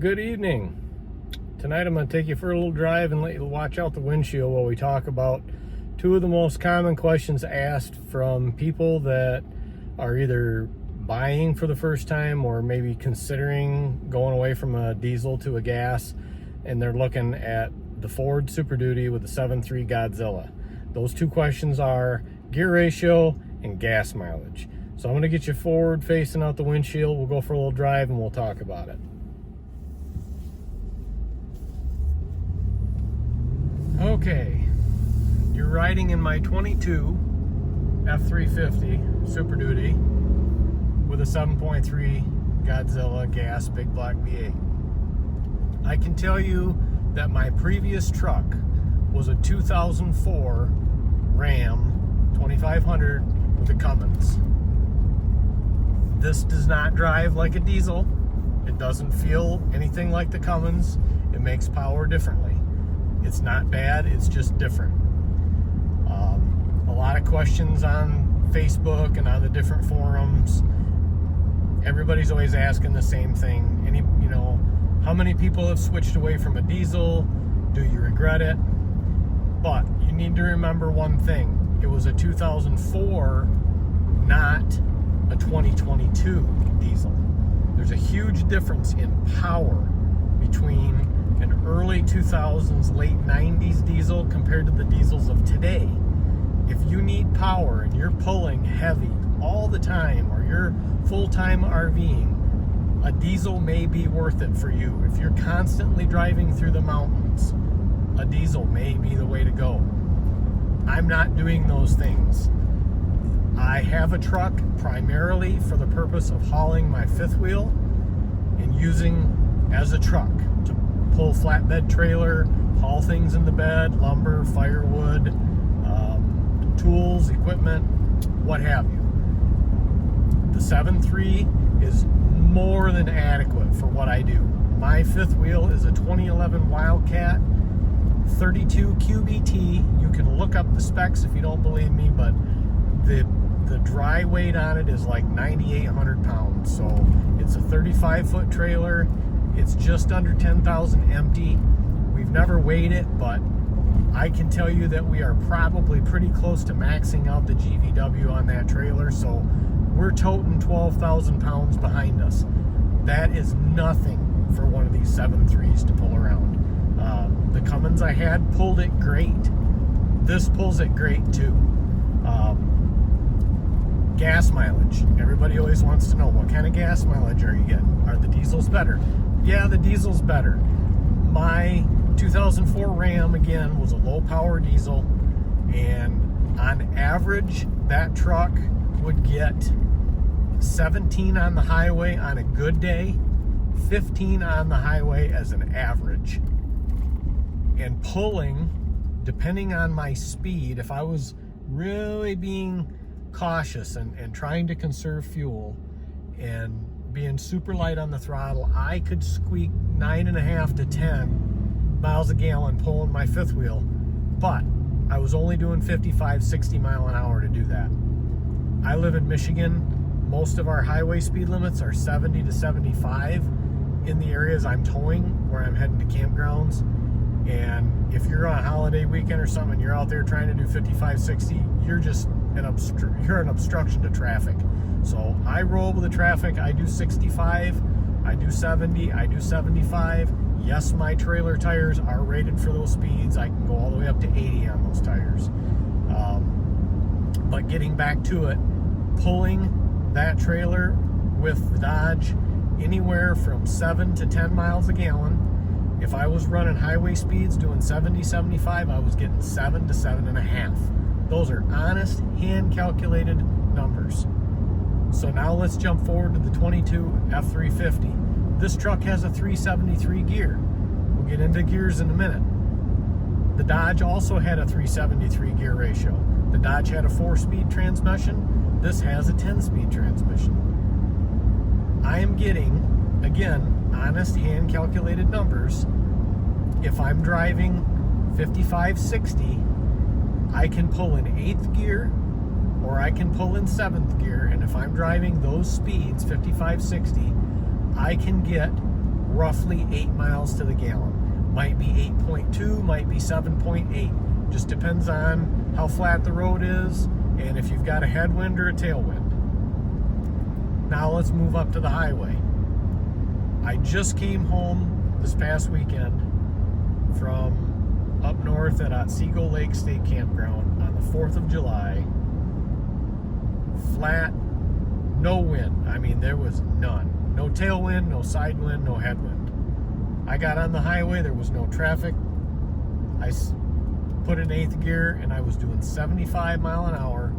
good evening. Tonight I'm going to take you for a little drive and let you watch out the windshield while we talk about two of the most common questions asked from people that are either buying for the first time or maybe considering going away from a diesel to a gas, and they're looking at the Ford Super Duty with the 7.3 Godzilla. Those two questions are gear ratio and gas mileage. So I'm going to get you forward facing out the windshield. We'll go for a little drive and we'll talk about it. Okay, you're riding in my 22 F350 Super Duty with a 7.3 Godzilla gas big block V8. I can tell you that my previous truck was a 2004 Ram 2500 with a Cummins. This does not drive like a diesel. It doesn't feel anything like the Cummins. It makes power differently. It's not bad, it's just different. A lot of questions on Facebook and on the different forums. Everybody's always asking the same thing. How many people have switched away from a diesel? Do you regret it? But you need to remember one thing. It was a 2004, not a 2022 diesel. There's a huge difference in power between an early 2000s, late 90s diesel compared to the diesels of today. If you need power and you're pulling heavy all the time, or you're full-time RVing, a diesel may be worth it for you. If you're constantly driving through the mountains, a diesel may be the way to go. I'm not doing those things. I have a truck primarily for the purpose of hauling my fifth wheel and using as a truck to pull flatbed trailer, haul things in the bed, lumber, firewood, tools, equipment, what have you. The 7.3 is more than adequate for what I do. My fifth wheel is a 2011 Wildcat 32 QBT. You can look up the specs if you don't believe me, but the dry weight on it is like 9,800 pounds. So it's a 35-foot trailer. It's just under 10,000 empty. We've never weighed it, but I can tell you that we are probably pretty close to maxing out the GVW on that trailer. So we're toting 12,000 pounds behind us. That is nothing for one of these 7.3s to pull around. The Cummins I had pulled it great. This pulls it great too. Gas mileage. Everybody always wants to know, what kind of gas mileage are you getting? Are the diesels better? Yeah, the diesel's better. My 2004 Ram, again, was a low power diesel, and on average, that truck would get 17 on the highway on a good day, 15 on the highway as an average. And pulling, depending on my speed, if I was really being cautious and trying to conserve fuel and being super light on the throttle, I could squeak 9.5 to 10 miles a gallon pulling my fifth wheel, but I was only doing 55, 60 mile an hour to do that. I live in Michigan. Most of our highway speed limits are 70 to 75 in the areas I'm towing, where I'm heading to campgrounds. And if you're on a holiday weekend or something and you're out there trying to do 55, 60, you're just you're an obstruction to traffic. So I roll with the traffic. I do 65, I do 70, I do 75. Yes, my trailer tires are rated for those speeds. I can go all the way up to 80 on those tires. But getting back to it, pulling that trailer with the Dodge anywhere from 7 to 10 miles a gallon. If I was running highway speeds doing 70, 75, I was getting 7 to 7.5. Those are honest, hand-calculated numbers. So now let's jump forward to the 22 F350. This truck has a 373 gear. We'll get into gears in a minute. The Dodge also had a 373 gear ratio. The Dodge had a 4-speed transmission. This has a 10-speed transmission. I am getting, again, honest, hand-calculated numbers. If I'm driving 55, 60, I can pull in 8th gear, or I can pull in 7th gear, and if I'm driving those speeds, 55, 60, I can get roughly 8 miles to the gallon. Might be 8.2, might be 7.8. Just depends on how flat the road is and if you've got a headwind or a tailwind. Now let's move up to the highway. I just came home this past weekend from up north at Otsego Lake State Campground on the 4th of July. Flat, no wind. I mean, there was none. No tailwind, no side wind, no headwind. I got on the highway, there was no traffic. I put in 8th gear and I was doing 75 mile an hour.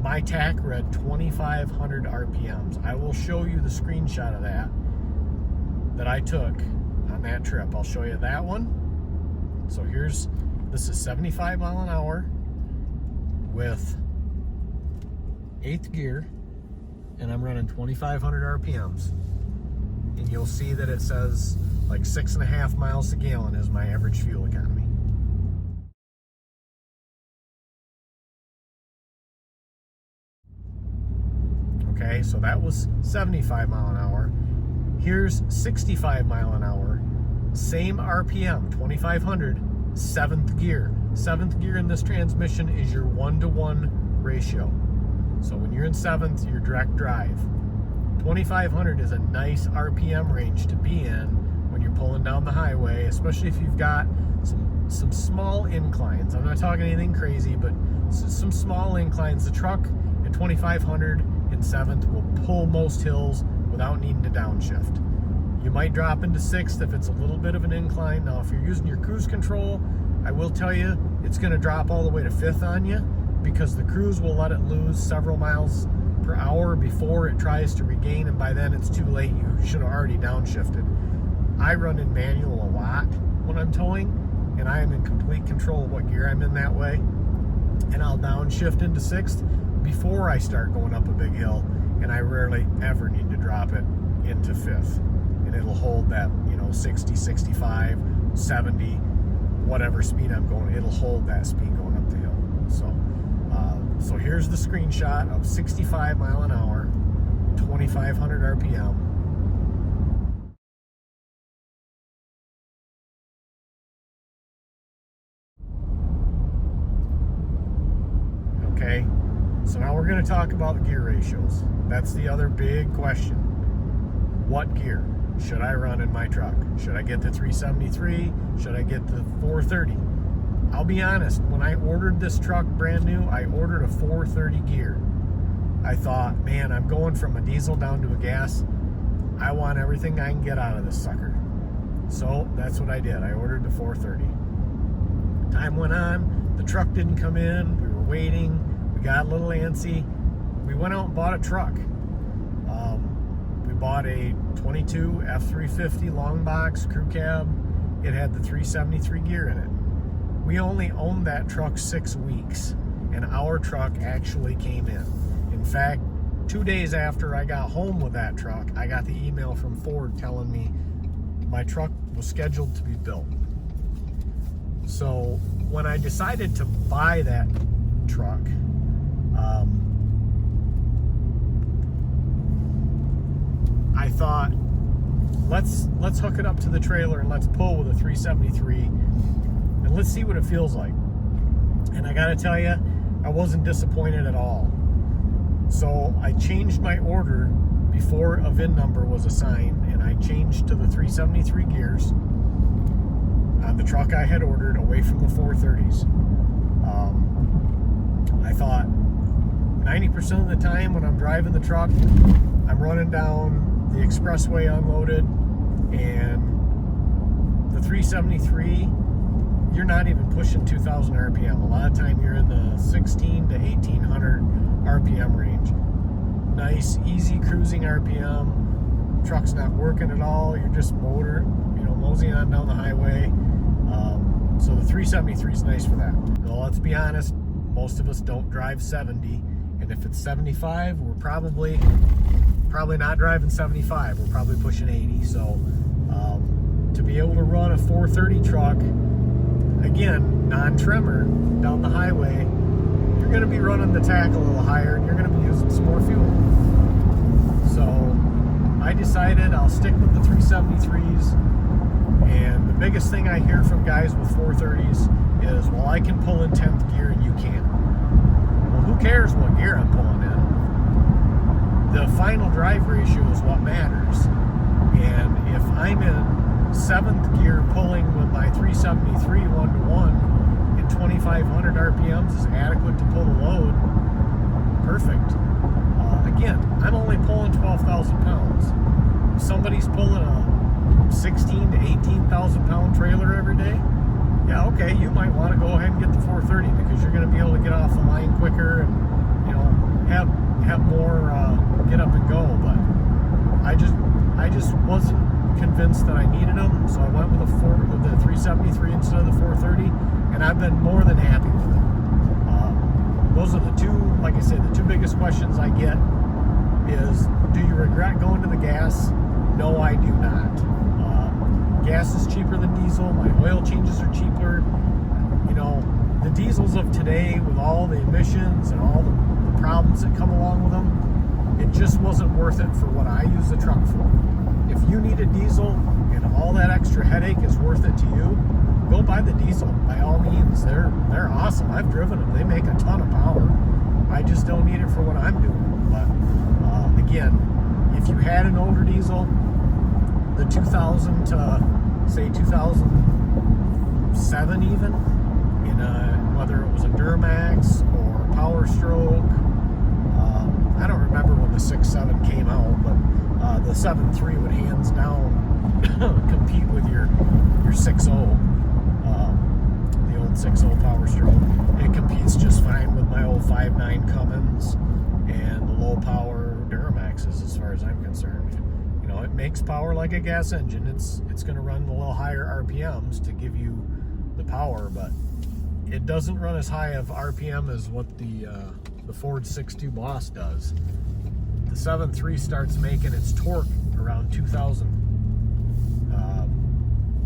My tach read 2,500 RPMs. I will show you the screenshot of that I took on that trip. I'll show you that one. So this is 75 mile an hour with 8th gear, and I'm running 2,500 RPMs. And you'll see that it says like 6.5 miles a gallon is my average fuel economy. Okay, so that was 75 mile an hour. Here's 65 mile an hour. Same RPM, 2,500, 7th gear. 7th gear in this transmission is your 1-to-1 ratio. So when you're in 7th, you're direct drive. 2,500 is a nice RPM range to be in when you're pulling down the highway, especially if you've got some small inclines. I'm not talking anything crazy, but some small inclines. The truck at 2,500 in 7th will pull most hills without needing to downshift. You might drop into 6th if it's a little bit of an incline. Now, if you're using your cruise control, I will tell you it's going to drop all the way to 5th on you because the cruise will let it lose several miles per hour before it tries to regain, and by then it's too late. You should have already downshifted. I run in manual a lot when I'm towing, and I am in complete control of what gear I'm in that way. And I'll downshift into 6th before I start going up a big hill, and I rarely ever need to drop it into 5th. And it'll hold that, 60, 65, 70, whatever speed I'm going, it'll hold that speed going up the hill. So here's the screenshot of 65 mile an hour, 2,500 RPM. Okay, so now we're going to talk about gear ratios. That's the other big question. What gear should I run in my truck? Should I get the 373? Should I get the 430? I'll be honest, when I ordered this truck brand new, I ordered a 430 gear. I thought, man, I'm going from a diesel down to a gas. I want everything I can get out of this sucker. So that's what I did. I ordered the 430. Time went on, the truck didn't come in, we were waiting, we got a little antsy. We went out and bought a truck. We bought a 22 F350 long box crew cab. It had the 373 gear in it. We only owned that truck 6 weeks, and our truck actually came in. In fact, 2 days after I got home with that truck, I got the email from Ford telling me my truck was scheduled to be built. So when I decided to buy that truck, I thought, let's hook it up to the trailer and let's pull with a 373 and let's see what it feels like. And I gotta tell you, I wasn't disappointed at all. So I changed my order before a VIN number was assigned, and I changed to the 373 gears on the truck I had ordered away from the 430s. I thought 90% of the time when I'm driving the truck, I'm running down the expressway unloaded, and the 373, you're not even pushing 2,000 RPM. A lot of time you're in the 16 to 1,800 RPM range. Nice, easy cruising RPM. Truck's not working at all. You're just moseying on down the highway. So the 373 is nice for that. Now, let's be honest, most of us don't drive 70, and if it's 75, we're probably not driving 75. We're probably pushing 80. So to be able to run a 430 truck, again, non-trimmer, down the highway, you're going to be running the tach a little higher, and you're going to be using some more fuel. So I decided I'll stick with the 373s. And the biggest thing I hear from guys with 430s is, well, I can pull in 10th gear and you can't. Well, who cares what gear I'm pulling in? The final drive ratio is what matters. And if I'm in 7th gear pulling with my 373 1-to-1 and 2,500 RPMs is adequate to pull the load, perfect. Again, I'm only pulling 12,000 pounds. If somebody's pulling a 16 to 18,000 pound trailer every day, yeah, okay, you might want to go ahead and get the 430 because you're going to be able to get off the line quicker and, you know, have more get up and go. But I just wasn't convinced that I needed them, so I went with the 373 instead of the 430, and I've been more than happy with it. Those are the two, like I said, the two biggest questions I get is, do you regret going to the gas? No, I do not. Gas is cheaper than diesel. My oil changes are cheaper. You know, the diesels of today, with all the emissions and all the problems that come along with them, it just wasn't worth it for what I use the truck for. If you need a diesel and all that extra headache is worth it to you, go buy the diesel by all means. They're awesome. I've driven them. They make a ton of power. I just don't need it for what I'm doing. But again, if you had an older diesel, the 2000 to say 2007 even, in whether it was a Duramax or Power Stroke, I don't remember when the 6.7 came out, but the 7.3 would hands down compete with your 6.0, the old 6.0 Power Stroke. It competes just fine with my old 5.9 Cummins and the low power Duramaxes as far as I'm concerned. You know, it makes power like a gas engine. It's going to run a little higher RPMs to give you the power, but it doesn't run as high of RPM as what the Ford 6.2 Boss does. The 7.3 starts making its torque around 2,000.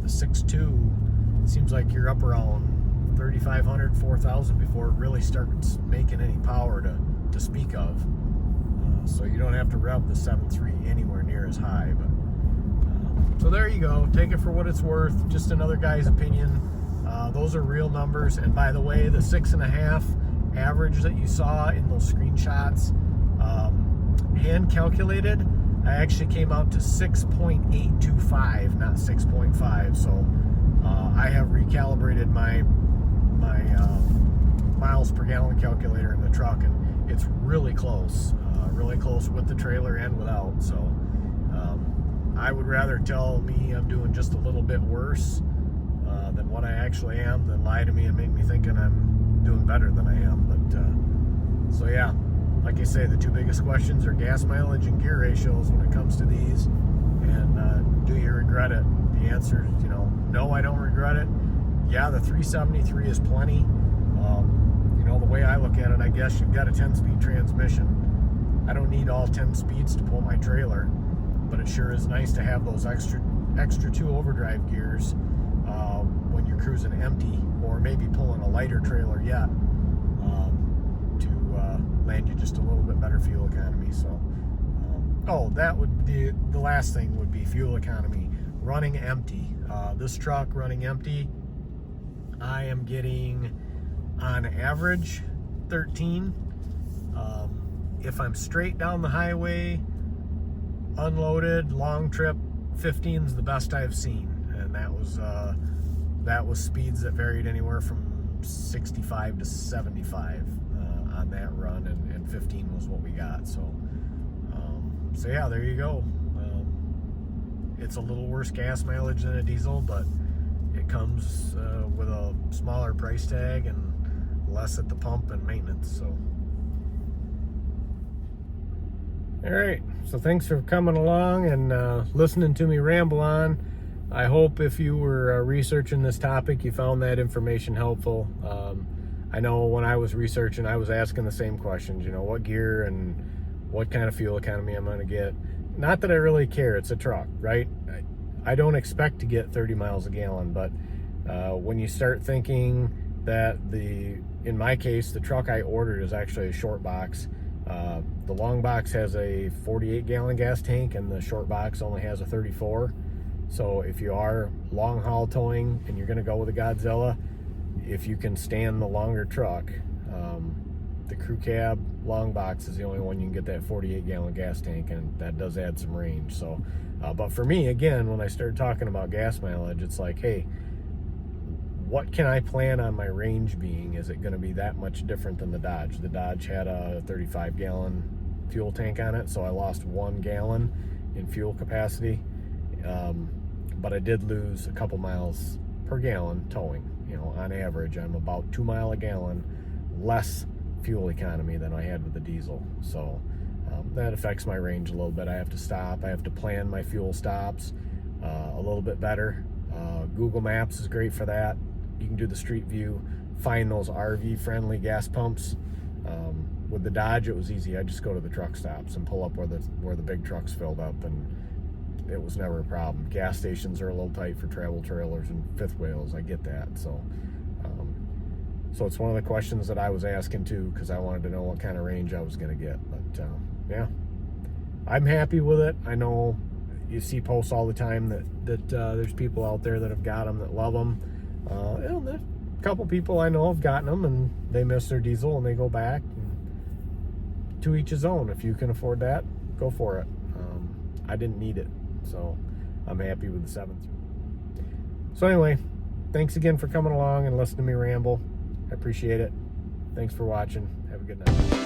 The 6.2, it seems like you're up around 3,500, 4,000 before it really starts making any power to speak of. So you don't have to rev the 7.3 anywhere near as high. But so there you go. Take it for what it's worth. Just another guy's opinion. Those are real numbers. And by the way, the 6.5 average that you saw in those screenshots, hand calculated, I actually came out to 6.825, not 6.5. So I have recalibrated my miles per gallon calculator in the truck, and it's really close with the trailer and without. So I would rather tell me I'm doing just a little bit worse than what I actually am, than lie to me and make me thinking I'm doing better than I am. But so yeah, like I say, the two biggest questions are gas mileage and gear ratios when it comes to these. And do you regret it? The answer is, no, I don't regret it. Yeah, the 373 is plenty. The way I look at it, I guess you've got a 10-speed transmission. I don't need all 10 speeds to pull my trailer, but it sure is nice to have those extra 2 overdrive gears when you're cruising empty, or maybe pulling a lighter trailer yet, to land you just a little bit better fuel economy. So, that would be the last thing, would be fuel economy. Running empty. This truck running empty, I am getting on average 13. If I'm straight down the highway, unloaded, long trip, 15 is the best I've seen, and that was speeds that varied anywhere from 65 to 75 on that run, and 15 was what we got. So yeah, there you go. It's a little worse gas mileage than a diesel, but it comes with a smaller price tag and less at the pump and maintenance. So all right, so thanks for coming along and listening to me ramble on. I hope if you were researching this topic, you found that information helpful. I know when I was researching, I was asking the same questions, what gear and what kind of fuel economy I'm going to get. Not that I really care, it's a truck, right? I don't expect to get 30 miles a gallon, but when you start thinking that in my case, the truck I ordered is actually a short box, The long box has a 48-gallon gas tank, and the short box only has a 34. So if you are long haul towing and you're going to go with a Godzilla, if you can stand the longer truck, the crew cab long box is the only one you can get that 48-gallon gas tank, and that does add some range. So, but for me, again, when I started talking about gas mileage, it's like, hey, what can I plan on my range being? Is it going to be that much different than the Dodge? The Dodge had a 35-gallon fuel tank on it, so I lost 1 gallon in fuel capacity. But I did lose a couple miles per gallon towing. You know, on average, I'm about 2 miles a gallon less fuel economy than I had with the diesel. So that affects my range a little bit. I have to stop. I have to plan my fuel stops a little bit better. Google Maps is great for that. You can do the street view, find those RV-friendly gas pumps. With the Dodge, it was easy. I just go to the truck stops and pull up where the big trucks filled up, and it was never a problem. Gas stations are a little tight for travel trailers and fifth wheels. I get that. So it's one of the questions that I was asking too, because I wanted to know what kind of range I was going to get. But yeah, I'm happy with it. I know you see posts all the time that there's people out there that have got them, that love them. You know, there's a couple people I know have gotten them and they miss their diesel and they go back. And to each his own. If you can afford that, go for it. I didn't need it, so I'm happy with the 7th. So anyway, thanks again for coming along and listening to me ramble. I appreciate it. Thanks for watching. Have a good night.